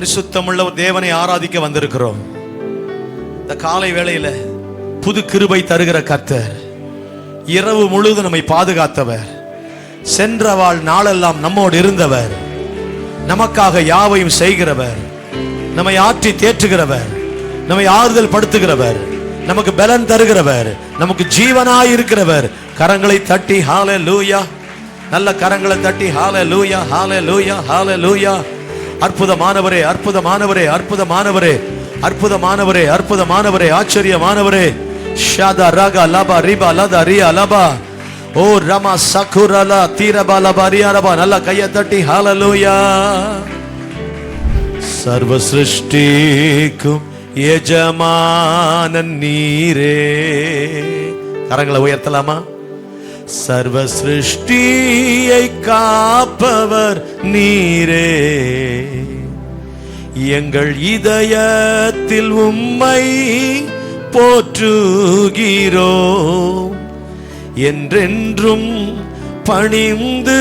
பரிசுத்தமுள்ள தேவனை ஆராதிக்க வந்திருக்கிறோம். இந்த காலை வேளையில புது கிருபை தருகிற கர்த்தர், இரவு முழுவதும் நம்மை பாதுகாத்தவர், சென்ற வாழ் நாளெல்லாம் நம்மோடு இருந்தவர், நமக்காக யாவையும் செய்கிறவர், நம்மை ஆற்றி தேற்றுகிறவர், நம்மை ஆறுதல் படுத்துகிறவர், நமக்கு பலன் தருகிறவர், நமக்கு ஜீவனாய் இருக்கிறவர். கரங்களை தட்டி ஹalleluya, நல்ல கரங்களை தட்டி ஹalleluya, ஹalleluya, ஹalleluya. அற்புதமானவரே, அற்புதமானவரே, அற்புதமானவரே, அற்புதமானவரே, அற்புதமானவரே, ஆச்சரியமானவரே. ஷாதா ராகா லபா ரிபா லதா ரியா லபா ஓ ரமா சகுரலா தீரபா லபா ரியா லபா. நல்ல கையை தட்டி ஹalleluya. சர்வ சிருஷ்டிக்கும் எஜமானன் நீரே. கரங்களை உயர்த்தலாமா? சர்வ சிருஷ்டியை காப்பவர் நீரே, எங்கள் இதயத்தில் உம்மை போற்றுகிறோம், என்றென்றும் பணிந்து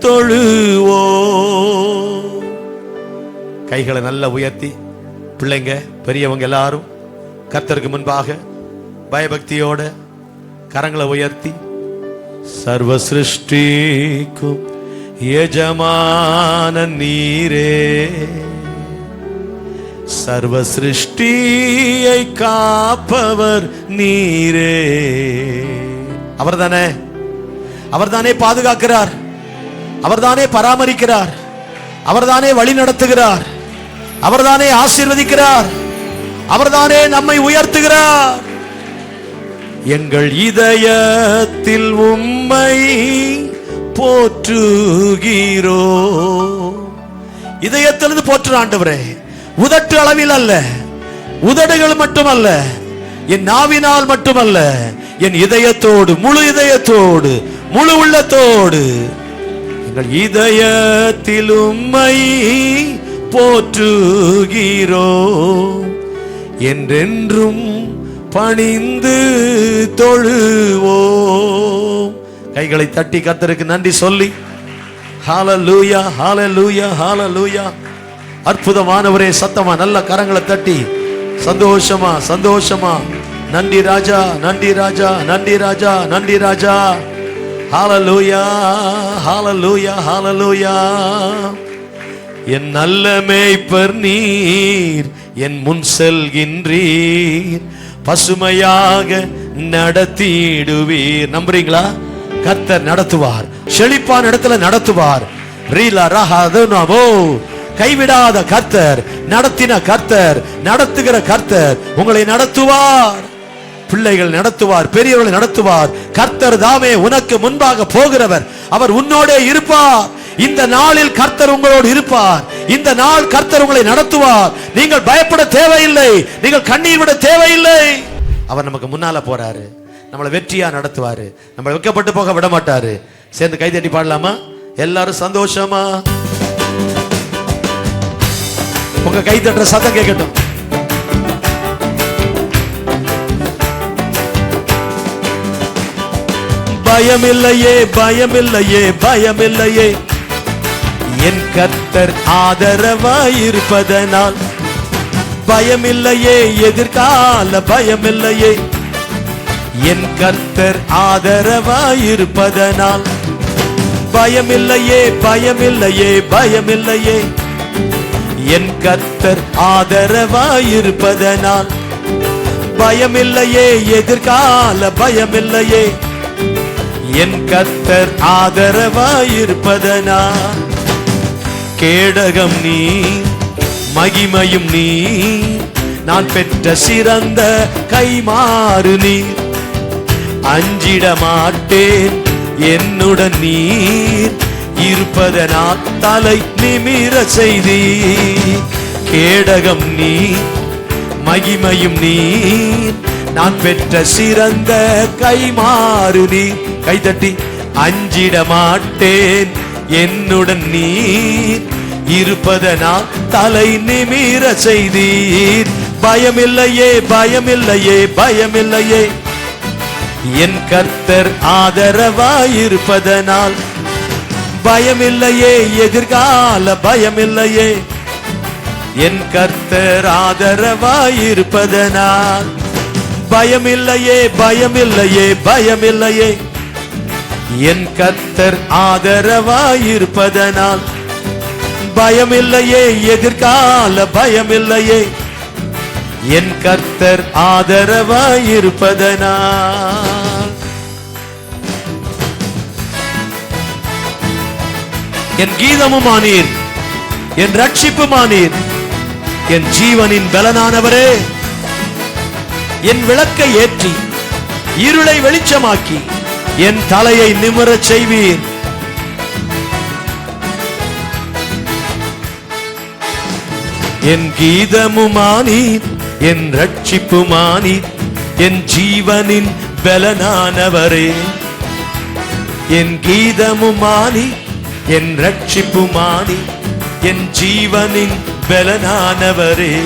தொழுவோம். கைகளை நல்லா உயர்த்தி பிள்ளைங்க பெரியவங்க எல்லாரும் கர்த்தருக்கு முன்பாக பயபக்தியோட கரங்களை உயர்த்தி, சர்வ சிருஷ்டிக்கும் எஜமான நீரே, சர்வ சிருஷ்டியை காப்பவர் நீரே. அவர்தானே, அவர்தானே பாதுகாக்கிறார், அவர்தானே பராமரிக்கிறார், அவர்தானே வழி நடத்துகிறார், அவர்தானே ஆசீர்வதிக்கிறார், அவர்தானே நம்மை உயர்த்துகிறார். எங்கள் இதயத்தில் உம்மை போற்றுகிறோம். இதயத்திலிருந்து போற்று ஆண்டவரே, உதட்டு அளவில் அல்ல, உதடுகள் மட்டுமல்ல, என் நாவினால் மட்டுமல்ல, என் இதயத்தோடு, முழு இதயத்தோடு, முழு உள்ளத்தோடு எங்கள் இதயத்தில் உம்மை போற்றுகிறோம், என்றென்றும் பணிந்து தொழுவோம். கைகளை தட்டி கர்த்தருக்கு நன்றி சொல்லி ஹalleluya, ஹalleluya, ஹalleluya. அற்புதமானவரே, சத்தமா நல்ல கரங்களை தட்டி சந்தோஷமா சந்தோஷமா நன்றி ராஜா, நன்றி ராஜா, நன்றி ராஜா, நன்றி ராஜா. ஹalleluya, ஹalleluya, ஹalleluya. என் நல்ல மேய்ப்பர் நீர், என் முன் செல்கின்றீர், பசுமையாக நடத்திடுவீர். நம்புறீங்களா? கர்த்தர் நடத்துவார், செழிப்பான இடத்துல நடத்துவார். ரீலா ரஹாதனமோ, கைவிடாத கர்த்தர், நடத்தின கர்த்தர், நடத்துகிற கர்த்தர் உங்களை நடத்துவார். பிள்ளைகள் நடத்துவார், பெரியவர்களை நடத்துவார். கர்த்தர் தாமே உனக்கு முன்பாக போகிறவர், அவர் உன்னோடே இருப்பார். இந்த நாளில் கர்த்தர் உங்களோடு இருப்பார். இந்த நாள் கர்த்தர் உங்களை நடத்துவார். நீங்கள் பயப்பட தேவையில்லை, நீங்கள் கண்ணீர் விட தேவையில்லை. அவர் நமக்கு முன்னால போறாரு, நம்மளை வெற்றியா நடத்துவாரு, நம்மளை வெட்கப்பட்டு போக விட மாட்டாரு. சேர்ந்து கை தட்டி பாடலாமா? எல்லாரும் சந்தோஷமா உங்க கை தட்டுற சத்தம் கேட்கட்டும். பயமில்லையே, பயமில்லையே, பயமில்லையே, என் கர்த்தர் ஆதரவாயிருப்பதனால். பயமில்லையே, எதிர்கால பயமில்லையே, என் கர்த்தர் ஆதரவாயிருப்பதனால். பயமில்லையே, பயமில்லையே, பயமில்லையே, என் கர்த்தர் ஆதரவாயிருப்பதனால். பயமில்லையே, எதிர்கால பயமில்லையே, என் கர்த்தர் ஆதரவாயிருப்பதனால். கேடகம் நீ, மகிமையும் நீ, நான் பெற்ற சிறந்த கைமாறு நீ. அஞ்சிட மாட்டேன், என்னுடன் நீர் இருப்பதனால் தலை நிமிர செய்தி. கேடகம் நீ, மகிமையும் நீ, நான் பெற்ற சிறந்த கைமாறு நீ. கைதட்டி அஞ்சிட மாட்டேன், என்னுடன் நீர் இருப்பதனால் தலை நிமிர செய்தீர். பயமில்லையே, பயமில்லையே, பயமில்லையே, என் கர்த்தர் ஆதரவாயிருப்பதனால். பயமில்லையே, எதிர்கால பயமில்லையே, என் கர்த்தர் ஆதரவாயிருப்பதனால் பயமில்லையே, பயமில்லையே, பயமில்லையே. என் கர்த்தர் ஆதரவாயிருப்பதனால் பயமில்லையே, எதிர்கால பயமில்லையே. என் கர்த்தர் ஆதரவாயிருப்பதனால் என் கீதமுமானீர், என் ரட்சிப்புமானீர், என் ஜீவனின் பலனானவரே. என் விளக்கை ஏற்றி இருளை வெளிச்சமாக்கி என் தலையை நிமிரச் செய்வீர். என் கீதமுமானீர், என் ரட்சிப்புமானீர், என் ஜீவனின் பலனானவரே. என் கீதமுமானீர், என் ரட்சிப்புமானீர், என் ஜீவனின் பலனானவரே.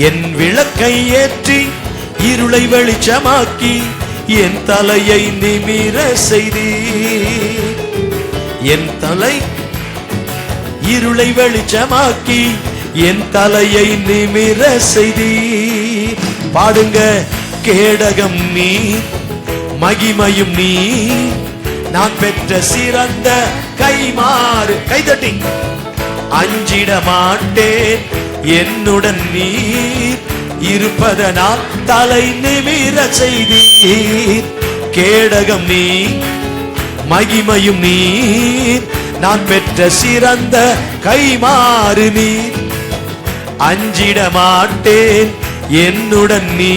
என் விளக்கை ஏற்றி இருளை வெளிச்சமாக்கி என் தலையை நிமிர செய்தீர். என் தலை இருளை வெளிச்சமாக்கி என் தலையை நிமிர செய்தீர். பாடுங்க, கேடகம் நீ, மகிமையும் நீ, நான் பெற்ற சிறந்த கைமாறு. கைதட்டி. அஞ்சிட மாட்டேன், என்னுடன் நீ இருப்பதனால் தலை நிமிர செய்தீர். கேடகம் நீ, மகிமையும் நீ, நான் பெற்ற சிறந்த கைமாறு நீ. அஞ்சிட மாட்டேன், என்னுடன் நீ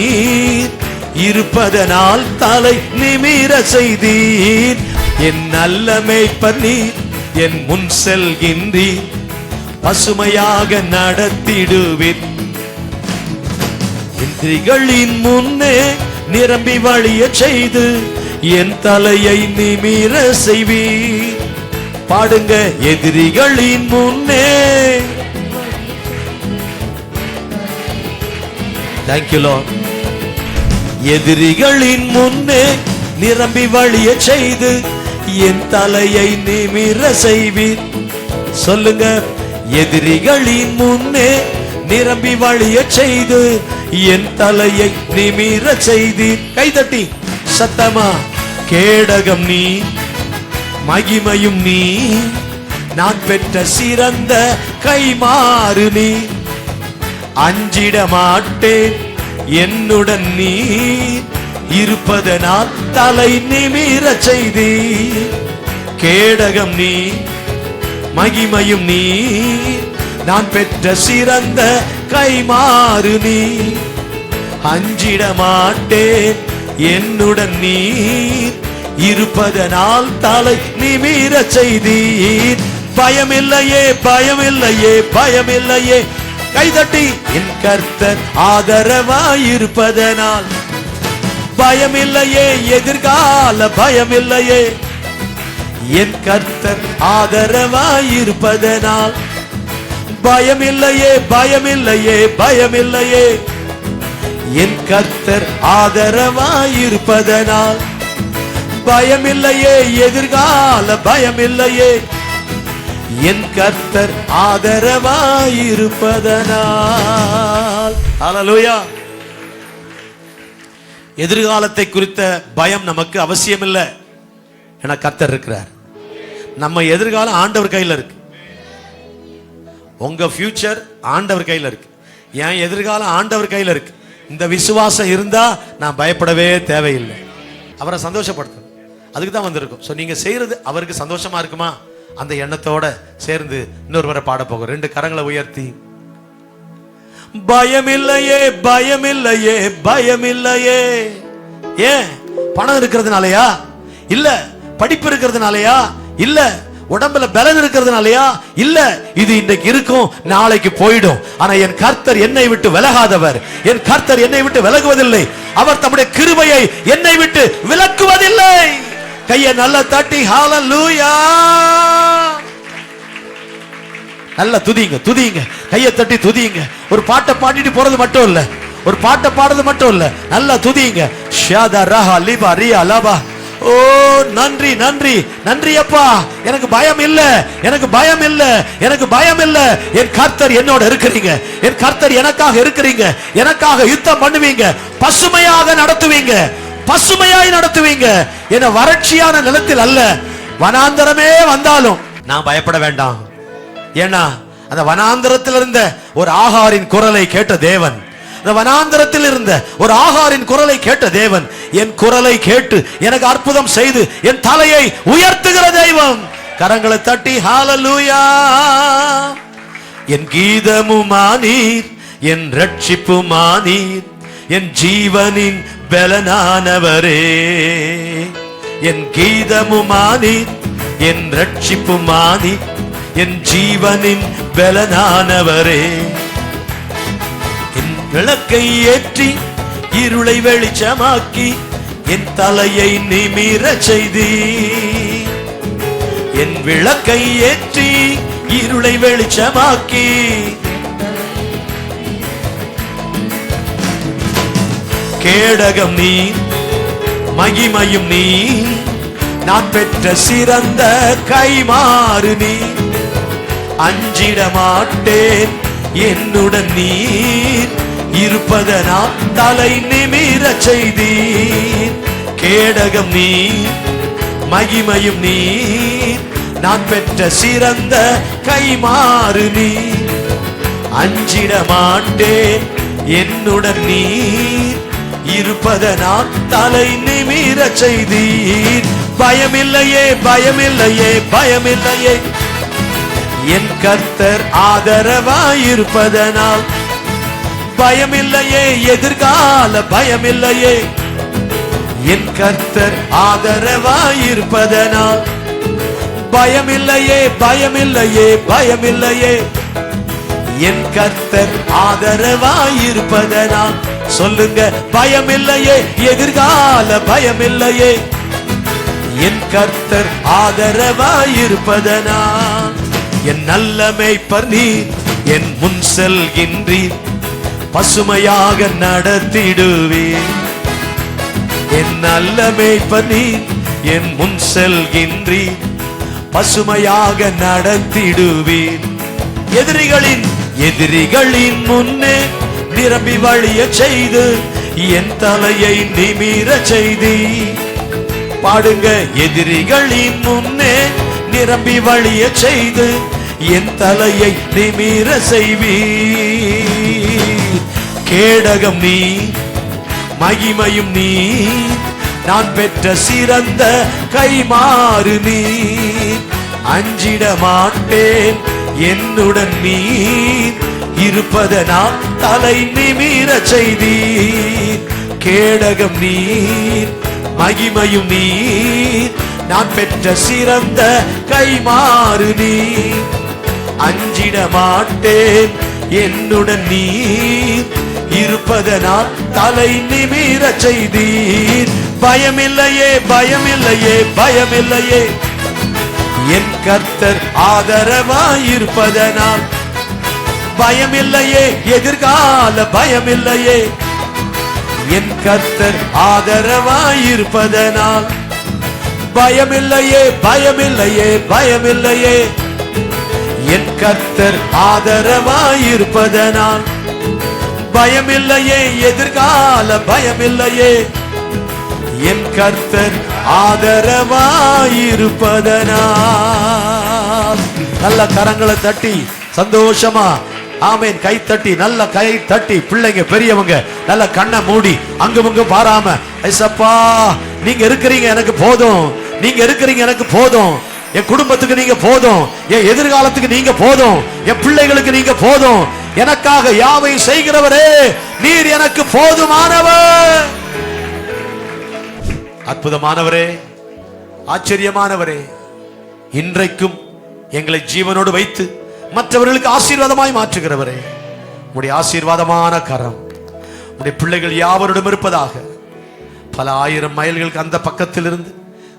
இருப்பதனால் தலை நிமிர செய்தீர். என் நல்ல மேய்ப்பர் நீ, என் முன் செல்கின்றீர், பசுமையாக நடத்திடுவீர். எதிரிகளின் முன்னே நிரம்பி வழிய செய்து என் தலையை நிமிர செய்வீர். பாடுங்க, எதிரிகளின் முன்னே. Thank you Lord. எதிரிகளின் முன்னே நிரம்பி வழிய செய்து என் தலையை நிமிர செய்வீர். சொல்லுங்க, எதிரிகளின் முன்னே நிரம்பி வழிய செய்து என் தலையை நிமிர செய்தீர். கைதட்டி சத்தமா. கேடகம் நீ, மகிமையும் நீ, நான் பெற்ற சிறந்த கைமாறு நீ. அஞ்சிட மாட்டேன், என்னுடன் நீ இருப்பதனால் தலை நிமிர செய்தீர். கேடகம் நீ, மகிமையும் நீ, நான் பெற்ற சிறந்த கைமாறு நீ. அஞ்சிட மாட்டேன், என்னுடன் நீ இருப்பதனால் தலை நிமிர செய்தீர். பயமில்லையே, பயமில்லையே, பயமில்லையே. கைதட்டி. என் கர்த்தர் ஆதரவாயிருப்பதனால் பயமில்லையே, எதிர்கால பயமில்லையே. என் கர்த்தர் ஆதரவாயிருப்பதனால் பயமில்லையே, பயமில்லையே, பயமில்லையே. என் கர்த்தர் ஆதரவாயிருப்பதனால் பயமில்லையே, எதிர்கால பயமில்லையே. என் கர்த்தர் ஆதரவாயிருப்பதனால். ஹல்லேலூயா. எதிர்காலத்தை குறித்த பயம் நமக்கு அவசியம் இல்லை. என கர்த்தர் இருக்கிறார். நம்ம எதிர்காலம் ஆண்டவர் கையில் இருக்கு. உங்க ஃபியூச்சர் ஆண்டவர் கையில் இருக்கு. என் எதிர்காலம் ஆண்டவர் கையில் இருக்கு. இந்த விசுவாசம் இருந்தா நான் பயப்படவே தேவையில்லை. அவரை சந்தோஷப்படுத்தணும். அதுக்கு தான் வந்திருக்கும். ஸோ நீங்க செய்யறது அவருக்கு சந்தோஷமா இருக்குமா? அந்த எண்ணத்தோட சேர்ந்து இன்னொருவரை பாட போகும். 2 கரங்களை உயர்த்தி. பயமில்லையே, பயமில்லையே, பயமில்லையே. ஏன்? பணம் இருக்கிறதுனாலயா? இல்ல. படிப்பு இருக்கிறதுனாலயா? இல்ல. உடம்புல பலன் இருக்கிறதுனாலயா? இல்ல. இது இன்னைக்கு இருக்கும், நாளைக்கு போயிடும். ஆனா என் கர்த்தர் என்னை விட்டு விலகாதவர். என் கர்த்தர் என்னை விட்டு விலகுவதில்லை. அவர் தம்முடைய கிருபையை என்னை விட்டு விலக்குவதில்லை. கையை நல்லா தட்டி ஹல்லேலூயா. நல்லா துதிங்க, துதிங்க. கையை தட்டி துதிங்க. ஒரு பாட்டை பாடிட்டு போறது மட்டும் இல்ல, ஒரு பாட்டை பாடுறது மட்டும் இல்ல, நல்லா துதிங்க. ஷாதா ரஹா லிபா ரியா லபா ஓ நன்றி நன்றி நன்றி அப்பா. எனக்கு பயம் இல்ல, எனக்கு பயம் இல்ல, எனக்கு பயம் இல்ல. என் கர்த்தர் என்னோட இருக்கிறீங்க, என் கர்த்தர் எனக்காக இருக்கிறீங்க, எனக்காக யுத்தம் பண்ணுவீங்க, பசுமையாக நடத்துவீங்க, பசுமையாய் நடத்துவீங்க. என்ன வறட்சியான நிலத்தில் அல்ல, வனாந்தரமே வந்தாலும் நான் பயப்பட வேண்டாம். ஏன்னா அந்த வனாந்தரத்தில் இருந்த ஒரு ஆகாரின் குரலை கேட்ட தேவன், அந்த வனாந்தரத்தில் இருந்த ஒரு ஆகாரின் குரலை கேட்ட தேவன் என் குரலை கேட்டு எனக்கு அற்புதம் செய்து என் தலையை உயர்த்துகிற தெய்வம். கரங்களை தட்டி ஹalleluya. என் கீதமுமானீர், என் ரட்சிப்புமானீர், என் ஜீவனின் பலனானவரே. என் கீதமுமானீர், என் ரட்சிப்புமானீர், என் ஜீவனின் பலனானவரே. என் விளக்கை ஏற்றி இருளை வெளிச்சமாக்கி என் தலையை நிமிர செய்தி. என் விளக்கை ஏற்றி இருளை வெளிச்சமாக்கி கேடகம் நீ, மகிமையும் நீ, நான் பெற்ற சிறந்த கைமாறு நீ. அஞ்சிட மாட்டேன் என்னுடன் நீர் இருப்பதனால் தலை நிமிர செய்தீர். கேடகம் நீ, மகிமையும் நீ, நான் பெற்ற சிறந்த கைமாறு நீ. அஞ்சிட மாட்டேன் என்னுடன் நீர் இருப்பதனால் தலை நிமிர செய்தீர். பயமில்லையே பயமில்லையே பயமில்லையே, என் கர்த்தர் ஆதரவாயிருப்பதனால். பயமில்லையே எதிர்கால பயமில்லையே, என் கர்த்தர் ஆதரவாயிருப்பதனால். பயமில்லையே பயமில்லையே பயமில்லையே, என் கர்த்தர் ஆதரவாயிருப்பதனால். சொல்லுங்க, பயமில்லையே எதிர்கால பயமில்லையே, என் கர்த்தர் ஆதரவாயிருப்பதனால். என் நல்ல மேய்ப்பர் நீர், என் முன் செல்கின்றீர், பசுமையாக நடத்திடுவீர். என் நல்ல மேய்ப்பர் நீர், என் முன் செல்கின்றீர், பசுமையாக நடத்திடுவீர். எதிரிகளின் முன்னே நிரம்பி வழிய செய்து என் தலையை நிமிர செய்தி. பாடுங்க, எதிரிகளின் முன்னே நிரம்பி வழிய செய்து என் தலையை நிமிர செய்வீர். கேடகம் நீ, மகிமையும் நீ, நான் பெற்ற சிறந்த கைமாறு நீ. அஞ்சிட மாட்டேன் என்னுடன் நீர் இருப்பதனால் தலை நிமிர செய்தீர். கேடகம் நீர், மகிமையும் நீர், நான் பெற்ற சிறந்த கைமாறு நீ. அஞ்சிட மாட்டேன் என்னுடன் நீர் இருப்பதனால் தலை நிமிர செய்தீர். பயமில்லையே பயமில்லையே பயமில்லையே, என் கர்த்தர் ஆதரவாயிருப்பதனால். பயமில்லையே எதிர்கால பயமில்லையே, என் கர்த்தர் ஆதரவாயிருப்பதனால். பயமில்லையே பயமில்லையே பயமில்லையே, என் கர்த்தர் ஆதரவாயிருப்பதனால். பயமில்லையே எதிர்கால பயமில்லையே, என் கர்த்தர் ஆதரவாயிருப்பதனால். நல்ல கரங்களை தட்டி சந்தோஷமா ஆமேன் கை தட்டி, நல்ல கை தட்டி, பிள்ளைங்க பெரியவங்க நல்ல கண்ணை மூடி அங்குமங்கு பாராம, ஐசப்பா நீங்க இருக்கிறீங்க எனக்கு போதும், நீங்க இருக்கிறீங்க எனக்கு போதும், என் குடும்பத்துக்கு நீங்க போதும், என் எதிர்காலத்துக்கு நீங்க போதும், என் பிள்ளைகளுக்கு நீங்க போதும், எனக்காக யாவை செய்கிறவரே நீர் எனக்கு போதுமானவர். அற்புதமானவரே, ஆச்சரியமானவரே, இன்றைக்கும் எங்களை ஜீவனோடு வைத்து மற்றவர்களுக்கு ஆசீர்வாதமாய் மாற்றுகிறவரே, உடைய ஆசீர்வாதமான கரம் உடைய பிள்ளைகள் யாவரோடும் இருப்பதாக. பல ஆயிரம் மைல்களுக்கு அந்த பக்கத்தில் இருந்து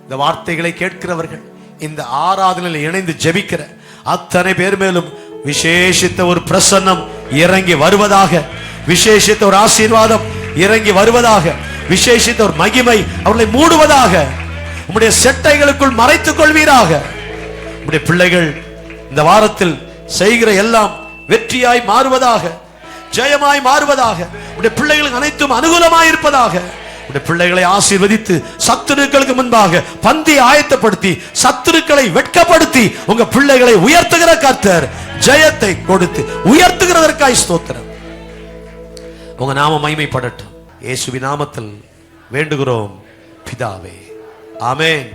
இந்த வார்த்தைகளை கேட்கிறவர்கள், இந்த ஆராதனையில் இணைந்து ஜெபிக்கிற அத்தனை பேர் மேலும் விசேஷித்த ஒரு பிரசன்னம் இறங்கி வருவதாக, விசேஷித்த ஒரு ஆசீர்வாதம் இறங்கி வருவதாக, விசேஷித்த ஒரு மகிமை அவர்களை மூடுவதாக. உம்முடைய செட்டைகளுக்குள் மறைத்துக் கொள்வீராக. உம்முடைய பிள்ளைகள் இந்த வாரத்தில் செய்கிற எல்லாம் வெற்றியாய் மாறுவதாக, ஜெயமாய் மாறுவதாக. உம்முடைய பிள்ளைகளுக்கு அனைத்தும் அனுகூலமாய் இருப்பதாக. உம்முடைய பிள்ளைகளை ஆசீர்வதித்து சத்துருக்களுக்கு முன்பாக பந்தி ஆயத்தப்படுத்தி சத்துருக்களை வெட்கப்படுத்தி உங்க பிள்ளைகளை உயர்த்துகிற கர்த்தர், ஜெயத்தை கொடுத்து உயர்த்துகிறதற்காய் ஸ்தோத்திரம். உங்க நாமம் மகிமைப்படட்டும். இயேசுவின் நாமத்தில் வேண்டுகிறோம் பிதாவே, ஆமென்.